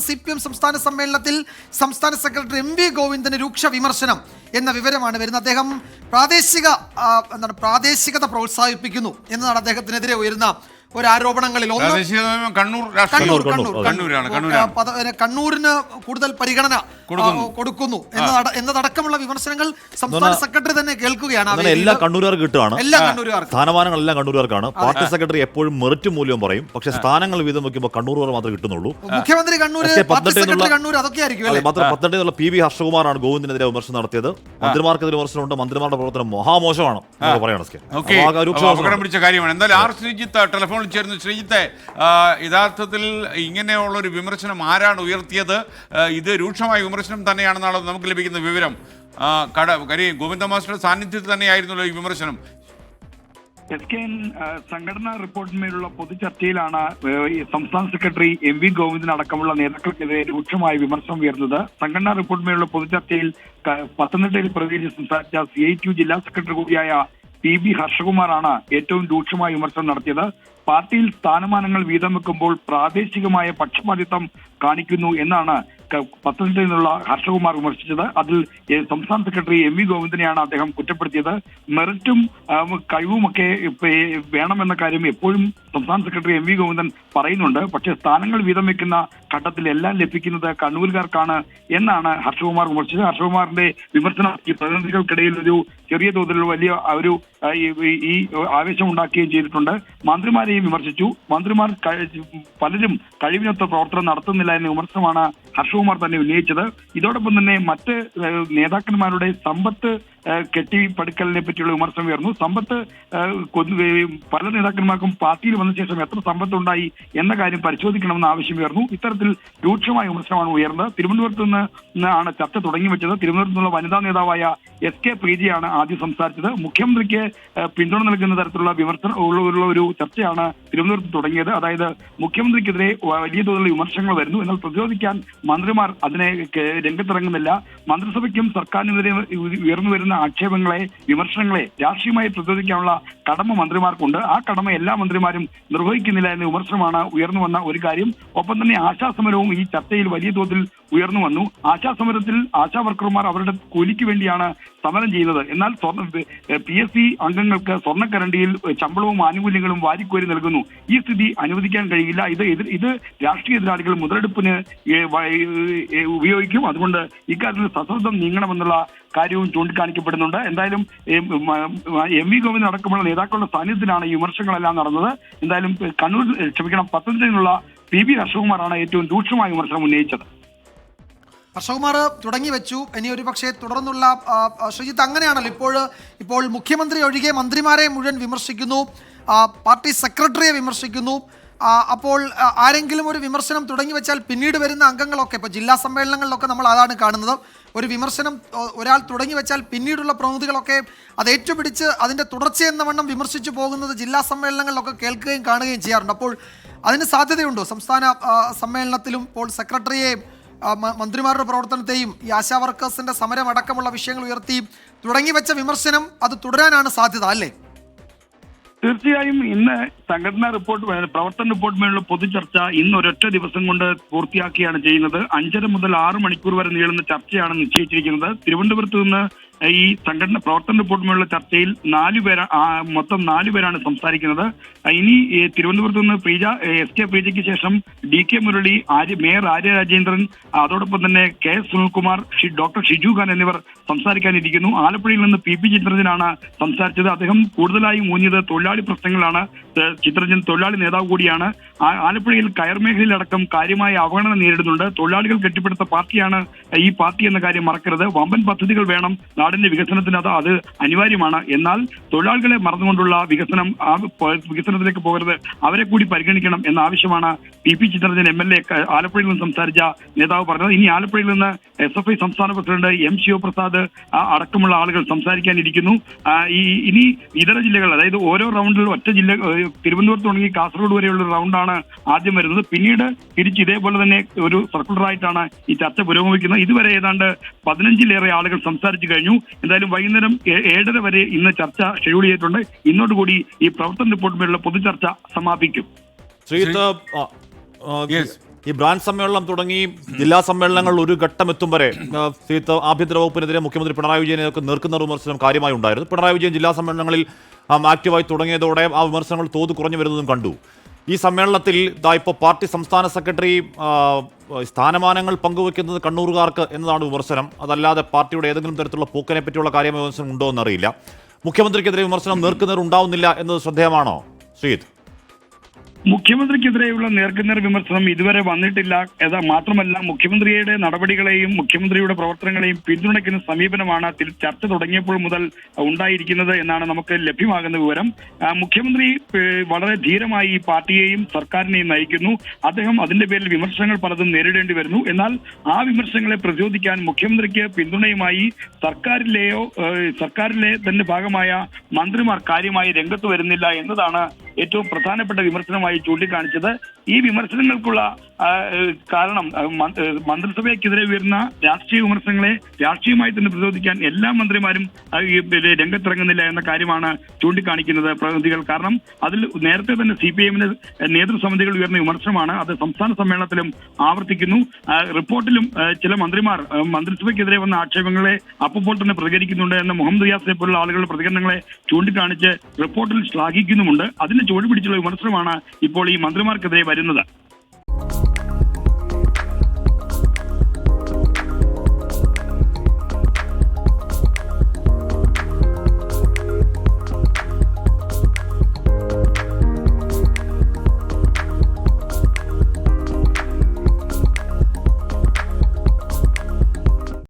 CPM സംസ്ഥാന സമ്മേളനത്തിൽ സംസ്ഥാന സെക്രട്ടറി MV ഗോവിന്ദന് രൂക്ഷ വിമർശനം എന്ന വിവരമാണ് വരുന്നത്. അദ്ദേഹം പ്രാദേശികത പ്രോത്സാഹിപ്പിക്കുന്നു എന്നതാണ് അദ്ദേഹത്തിനെതിരെ ഉയരുന്ന ഒരു ആരോപണങ്ങളിൽ ഒന്ന്. കണ്ണൂരിന് കൂടുതൽ പരിഗണന കൊടുക്കുന്നു എന്നതടക്കമുള്ള വിമർശനങ്ങൾ സംസ്ഥാന സെക്രട്ടറി തന്നെ കേൾക്കുകയാണ്. എല്ലാ കണ്ണൂരുകാർക്ക് കിട്ടുകയാണ്, സ്ഥാനമാനങ്ങളെല്ലാം കണ്ണൂരുകാർക്കാണ്. പാർട്ടി സെക്രട്ടറി എപ്പോഴും മെറിറ്റ് മൂല്യം പറയും, പക്ഷേ സ്ഥാനങ്ങൾ വീതം വെക്കുമ്പോൾ കണ്ണൂരുകാർ മാത്രമേ കിട്ടുന്നുള്ളൂ. മുഖ്യമന്ത്രി കണ്ണൂർ അതൊക്കെ ആയിരിക്കും. പത്തനംതിട്ടയുള്ള PV ഹർഷകുമാറാണ് ഗോവിന്ദിനെതിരെ വിമർശനം നടത്തിയത്. മന്ത്രിമാർക്കെതിരെ വിമർശനമുണ്ട്. മന്ത്രിമാരുടെ പ്രവർത്തനം മഹാമോശമാണ് പറയണം. ശ്രീജിത്തെ, യഥാർത്ഥത്തിൽ ഇങ്ങനെയുള്ള ഒരു വിമർശനം ആരാണ് ഉയർത്തിയത്? ഇത് രൂക്ഷമായ വിമർശനം തന്നെയാണെന്നാണ് നമുക്ക് ലഭിക്കുന്ന വിവരം. ഗോവിന്ദ മാസ്റ്ററുടെ സാന്നിധ്യത്തിൽ തന്നെയായിരുന്നല്ലോ ഈ വിമർശനം. SKN സംഘടനാ റിപ്പോർട്ടിന്മേലുള്ള പൊതുചർച്ചയിലാണ് സംസ്ഥാന സെക്രട്ടറി MV ഗോവിന്ദൻ അടക്കമുള്ള നേതാക്കൾക്കെതിരെ രൂക്ഷമായ വിമർശനം ഉയർന്നത്. സംഘടനാ റിപ്പോർട്ടിന്മേലുള്ള പൊതുചർച്ചയിൽ പത്തനംതിട്ടയിൽ പ്രതികരിച്ച് സംസാരിച്ച CITU ജില്ലാ സെക്രട്ടറി കൂടിയായ PB ഹർഷകുമാറാണ് ഏറ്റവും രൂക്ഷമായ വിമർശനം നടത്തിയത്. പാർട്ടിയിൽ സ്ഥാനമാനങ്ങൾ വീതം വെക്കുമ്പോൾ പ്രാദേശികമായ പക്ഷപാതിത്വം കാണിക്കുന്നു എന്നാണ് പത്തനംതിട്ടയിൽ നിന്നുള്ള ഹർഷകുമാർ വിമർശിച്ചത്. അതിൽ സംസ്ഥാന സെക്രട്ടറി MV ഗോവിന്ദനെയാണ് അദ്ദേഹം കുറ്റപ്പെടുത്തിയത്. മെറിറ്റും കഴിവുമൊക്കെ വേണമെന്ന കാര്യം എപ്പോഴും സംസ്ഥാന സെക്രട്ടറി MV ഗോവിന്ദൻ പറയുന്നുണ്ട്. പക്ഷേ സ്ഥാനങ്ങൾ വീതം വെക്കുന്ന ഘട്ടത്തിൽ എല്ലാം ലഭിക്കുന്നത് കണ്ണൂരുകാർക്കാണ് എന്നാണ് ഹർഷകുമാർ വിമർശിച്ചത്. ഹർഷകുമാറിന്റെ വിമർശനം ഈ പ്രതിനിധികൾക്കിടയിൽ ഒരു ചെറിയ തോതിലുള്ള വലിയ ഒരു ഈ ആവേശം ഉണ്ടാക്കുകയും ചെയ്തിട്ടുണ്ട്. മന്ത്രിമാരെയും വിമർശിച്ചു. മന്ത്രിമാർ പലരും കഴിവിനൊത്ത പ്രവർത്തനം നടത്തുന്നില്ല എന്ന വിമർശനമാണ് ഹർഷകുമാർ തന്നെ ഉന്നയിച്ചത്. ഇതോടൊപ്പം തന്നെ മറ്റ് നേതാക്കന്മാരുടെ സമ്പത്ത് കെട്ടിപ്പടുക്കലിനെ പറ്റിയുള്ള വിമർശനം ഉയർന്നു. സമ്പത്ത് പല നേതാക്കന്മാർക്കും പാർട്ടിയിൽ വന്ന ശേഷം എത്ര സമ്പത്തുണ്ടായി എന്ന കാര്യം പരിശോധിക്കണമെന്ന ആവശ്യം ഉയർന്നു. ഇത്തരത്തിൽ രൂക്ഷമായ വിമർശനമാണ് ഉയർന്നത്. തിരുവനന്തപുരത്ത് നിന്നാണ് ചർച്ച തുടങ്ങി വെച്ചത്. തിരുവനന്തപുരത്ത് നിന്നുള്ള വനിതാ നേതാവായ SK പ്രീതിയാണ് ആദ്യം സംസാരിച്ചത്. മുഖ്യമന്ത്രിക്ക് പിന്തുണ നൽകുന്ന തരത്തിലുള്ള വിമർശനമുള്ള ഒരു ചർച്ചയാണ് തിരുവനന്തപുരത്ത് തുടങ്ങിയത്. അതായത് മുഖ്യമന്ത്രിക്കെതിരെ വലിയ തോതിലുള്ള വിമർശനങ്ങൾ വരുന്നു, എന്നാൽ പ്രതിരോധിക്കാൻ മന്ത്രിമാർ അതിനെ രംഗത്തിറങ്ങുന്നില്ല. മന്ത്രിസഭയ്ക്കും സർക്കാരിനെതിരെ ഉയർന്നു വരുന്ന ആക്ഷേപങ്ങളെ, വിമർശനങ്ങളെ രാഷ്ട്രീയമായി പ്രതിരോധിക്കാനുള്ള കടമ മന്ത്രിമാർക്കുണ്ട്. ആ കടമ എല്ലാ മന്ത്രിമാരും നിർവഹിക്കുന്നില്ല എന്ന വിമർശനമാണ് ഉയർന്നു വന്ന ഒരു കാര്യം. ഒപ്പം തന്നെ ആശാസമരവും ഈ ചർച്ചയിൽ വലിയ തോതിൽ ഉയർന്നു വന്നു. ആശാസമരത്തിൽ ആശാ വർക്കർമാർ അവരുടെ കൂലിക്ക് വേണ്ടിയാണ് സമരം ചെയ്യുന്നത്. എന്നാൽ PSC അംഗങ്ങൾക്ക് സ്വർണ്ണക്കരണ്ടിയിൽ ശമ്പളവും ആനുകൂല്യങ്ങളും വാരിക്കോരി നൽകുന്നു. ഈ സ്ഥിതി അനുവദിക്കാൻ കഴിയില്ല. ഇത് രാഷ്ട്രീയ എതിരാളികൾ മുതലെടുപ്പിന് ഉപയോഗിക്കും. അതുകൊണ്ട് ഇക്കാര്യത്തിൽ സശ്രദ്ധം നീങ്ങണമെന്നുള്ള കാര്യവും ചൂണ്ടിക്കാണിക്കപ്പെടുന്നുണ്ട്. എന്തായാലും MV ഗോവിന്ദൻ അടക്കമുള്ള നേതാക്കളുടെ സാന്നിധ്യത്തിലാണ് ഈ വിമർശനങ്ങളെല്ലാം നടന്നത്. എന്തായാലും പത്തനംതിട്ടയിൽ നിന്നുള്ള PB ഹർഷകുമാറാണ് ഏറ്റവും രൂക്ഷമായ വിമർശനം ഉന്നയിച്ചത്. ഹർഷകുമാർ തുടങ്ങി വെച്ചു. ഇനി ഒരു പക്ഷേ തുടർന്നുള്ള ശ്രീജിത്ത് അങ്ങനെയാണല്ലോ ഇപ്പോൾ മുഖ്യമന്ത്രി ഒഴികെ മന്ത്രിമാരെ മുഴുവൻ വിമർശിക്കുന്നു, പാർട്ടി സെക്രട്ടറിയെ വിമർശിക്കുന്നു. അപ്പോൾ ആരെങ്കിലും ഒരു വിമർശനം തുടങ്ങി വെച്ചാൽ പിന്നീട് വരുന്ന അംഗങ്ങളൊക്കെ ഇപ്പോൾ ജില്ലാ സമ്മേളനങ്ങളിലൊക്കെ നമ്മൾ അതാണ് കാണുന്നത്. ഒരു വിമർശനം ഒരാൾ തുടങ്ങി വെച്ചാൽ പിന്നീടുള്ള പ്രതിനിധികളൊക്കെ അത് ഏറ്റുപിടിച്ച് അതിൻ്റെ തുടർച്ചയെന്ന വണ്ണം വിമർശിച്ചു പോകുന്നത് ജില്ലാ സമ്മേളനങ്ങളിലൊക്കെ കേൾക്കുകയും കാണുകയും ചെയ്യാറുണ്ട്. അപ്പോൾ അതിന് സാധ്യതയുണ്ടോ സംസ്ഥാന സമ്മേളനത്തിലും ഇപ്പോൾ സെക്രട്ടറിയെ, മന്ത്രിമാരുടെ പ്രവർത്തനത്തെയും ഈ ആശാ വർക്കേഴ്സിന്റെ സമരം അടക്കമുള്ള വിഷയങ്ങൾ ഉയർത്തി തുടങ്ങി വെച്ച വിമർശനം അത് തുടരാനാണ് സാധ്യത അല്ലേ? തീർച്ചയായും ഇന്ന് സംഘടനാ റിപ്പോർട്ട്, പ്രവർത്തന റിപ്പോർട്ടുമേലുള്ള പൊതുചർച്ച ഇന്ന് ഒരൊറ്റ ദിവസം കൊണ്ട് പൂർത്തിയാക്കുകയാണ് ചെയ്യുന്നത്. 5:30 മുതൽ 6 മണിക്കൂർ വരെ നീളുന്ന ചർച്ചയാണ് നിശ്ചയിച്ചിരിക്കുന്നത്. തിരുവനന്തപുരത്ത് നിന്ന് ഈ പ്രവർത്തന റിപ്പോർട്ടുമേലുള്ള ചർച്ചയിൽ മൊത്തം 4 പേരാണ് സംസാരിക്കുന്നത്. ഇനി തിരുവനന്തപുരത്ത് നിന്ന് SK പ്രീജയ്ക്ക് ശേഷം DK മുരളി, മേയർ ആര്യ രാജേന്ദ്രൻ, അതോടൊപ്പം തന്നെ KS സുനിൽകുമാർ, ഡോക്ടർ ഷിജു ഖാൻ എന്നിവർ സംസാരിക്കാനിരിക്കുന്നു. ആലപ്പുഴയിൽ നിന്ന് PP ചിത്രരഞ്ജനാണ് സംസാരിച്ചത്. അദ്ദേഹം കൂടുതലായും ഊന്നിയത് തൊഴിലാളി പ്രശ്നങ്ങളാണ്. ചിത്രരഞ്ജൻ തൊഴിലാളി നേതാവ് കൂടിയാണ്. ആലപ്പുഴയിൽ കയർ മേഖലയിലടക്കം കാര്യമായ അവഗണന നേരിടുന്നുണ്ട്. തൊഴിലാളികൾ കെട്ടിപ്പടുത്ത പാർട്ടിയാണ് ഈ പാർട്ടി എന്ന കാര്യം മറക്കരുത്. വമ്പൻ പദ്ധതികൾ വേണം നാടിന്റെ വികസനത്തിന്, അത് അനിവാര്യമാണ്. എന്നാൽ തൊഴിലാളികളെ മറന്നുകൊണ്ടുള്ള വികസനത്തിലേക്ക് പോകരുത്, അവരെ കൂടി പരിഗണിക്കണം എന്ന ആവശ്യമാണ് PP ചിത്രരഞ്ജൻ MLA ആലപ്പുഴയിൽ നിന്ന് സംസാരിച്ച നേതാവ് പറഞ്ഞത്. ഇനി ആലപ്പുഴയിൽ നിന്ന് SFI സംസ്ഥാന പ്രസിഡന്റ് M ശിവപ്രസാദ് അടക്കമുള്ള ആളുകൾ സംസാരിക്കാനിരിക്കുന്നു. ഇനി ഇതര ജില്ലകൾ, അതായത് ഓരോ റൗണ്ടിൽ ഒറ്റ ജില്ല, തിരുവനന്തപുരത്ത് തുടങ്ങി കാസർഗോഡ് വരെയുള്ള റൗണ്ടാണ് ആദ്യം വരുന്നത്. പിന്നീട് തിരിച്ച് ഇതേപോലെ തന്നെ ഒരു സർക്കുലറായിട്ടാണ് ഈ ചർച്ച പുരോഗമിക്കുന്നത്. ഇതുവരെ ഏതാണ്ട് 15-ലേറെ ആളുകൾ സംസാരിച്ചു കഴിഞ്ഞു. എന്തായാലും വൈകുന്നേരം 7:30 വരെ ഇന്ന് ചർച്ച ഷെഡ്യൂൾ ചെയ്തിട്ടുണ്ട്. ഇന്നോടുകൂടി ഈ പ്രവർത്തന റിപ്പോർട്ടുമേലുള്ള പൊതുചർച്ച സമാപിക്കും. ഈ ബ്രാഞ്ച് സമ്മേളനം തുടങ്ങി ജില്ലാ സമ്മേളനങ്ങൾ ഒരു ഘട്ടം എത്തും വരെ ശ്രീജിത്ത് ആഭ്യന്തര വകുപ്പിനെതിരെ മുഖ്യമന്ത്രി പിണറായി വിജയനെയൊക്കെ നേർക്കുന്ന വിമർശനം കാര്യമായി ഉണ്ടായിരുന്നു. പിണറായി വിജയൻ ജില്ലാ സമ്മേളനങ്ങളിൽ ആക്റ്റീവായി തുടങ്ങിയതോടെ ആ വിമർശനങ്ങൾ തോത് കുറഞ്ഞു വരുന്നതും കണ്ടു. ഈ സമ്മേളനത്തിൽ ഇപ്പോൾ പാർട്ടി സംസ്ഥാന സെക്രട്ടറി സ്ഥാനമാനങ്ങൾ പങ്കുവെക്കുന്നത് കണ്ണൂറുകാർക്ക് എന്നതാണ് വിമർശനം. അതല്ലാതെ പാർട്ടിയുടെ ഏതെങ്കിലും തരത്തിലുള്ള പോക്കിനെ പറ്റിയുള്ള കാര്യമായ വിമർശനം ഉണ്ടോ എന്നറിയില്ല. മുഖ്യമന്ത്രിക്കെതിരെ വിമർശനം നേർക്കുനേർ ഉണ്ടാവുന്നില്ല എന്നത് ശ്രദ്ധേയമാണോ ശ്രീജിത്ത്? മുഖ്യമന്ത്രിക്കെതിരെയുള്ള നേർക്കുനേർ വിമർശനം ഇതുവരെ വന്നിട്ടില്ല. മാത്രമല്ല, മുഖ്യമന്ത്രിയുടെ നടപടികളെയും മുഖ്യമന്ത്രിയുടെ പ്രവർത്തനങ്ങളെയും പിന്തുണയ്ക്കുന്ന സമീപനമാണ് ചർച്ച തുടങ്ങിയപ്പോൾ മുതൽ ഉണ്ടായിരിക്കുന്നത് എന്നാണ് നമുക്ക് ലഭ്യമാകുന്ന വിവരം. മുഖ്യമന്ത്രി വളരെ ധീരമായി ഈ പാർട്ടിയെയും സർക്കാരിനെയും നയിക്കുന്നു. അദ്ദേഹം അതിന്റെ പേരിൽ വിമർശനങ്ങൾ പലതും നേരിടേണ്ടി വരുന്നു. എന്നാൽ ആ വിമർശനങ്ങളെ പ്രതിരോധിക്കാൻ മുഖ്യമന്ത്രിക്ക് പിന്തുണയുമായി സർക്കാരിലെ തന്നെ ഭാഗമായ മന്ത്രിമാർ കാര്യമായി രംഗത്ത് വരുന്നില്ല എന്നതാണ് ഏറ്റവും പ്രധാനപ്പെട്ട വിമർശനമായി ചൂണ്ടിക്കാണിച്ചത്. ഈ വിമർശനങ്ങൾക്കുള്ള കാരണം മന്ത്രിസഭയ്ക്കെതിരെ ഉയർന്ന രാഷ്ട്രീയ വിമർശനങ്ങളെ രാഷ്ട്രീയമായി തന്നെ പ്രതിരോധിക്കാൻ എല്ലാ മന്ത്രിമാരും രംഗത്തിറങ്ങുന്നില്ല എന്ന കാര്യമാണ് ചൂണ്ടിക്കാണിക്കുന്നത് പ്രതിനിധികൾ. കാരണം അതിൽ നേരത്തെ തന്നെ CPIഎമ്മിന്റെ നേതൃസമിതികൾ ഉയർന്ന വിമർശനമാണ്. അത് സംസ്ഥാന സമ്മേളനത്തിലും ആവർത്തിക്കുന്നു. റിപ്പോർട്ടിലും ചില മന്ത്രിമാർ മന്ത്രിസഭയ്ക്കെതിരെ വന്ന ആക്ഷേപങ്ങളെ അപ്പോൾ തന്നെ പ്രതികരിക്കുന്നുണ്ട് എന്ന മുഹമ്മദ് റിയാസിനെ പോലുള്ള ആളുകളുടെ പ്രതികരണങ്ങളെ ചൂണ്ടിക്കാണിച്ച് റിപ്പോർട്ടിൽ ശ്ലാഘിക്കുന്നുമുണ്ട്. അതിന് ചുവട് പിടിച്ചുള്ള വിമർശനമാണ് ഇപ്പോൾ ഈ മന്ത്രിമാർക്കെതിരെ വരുന്നത്.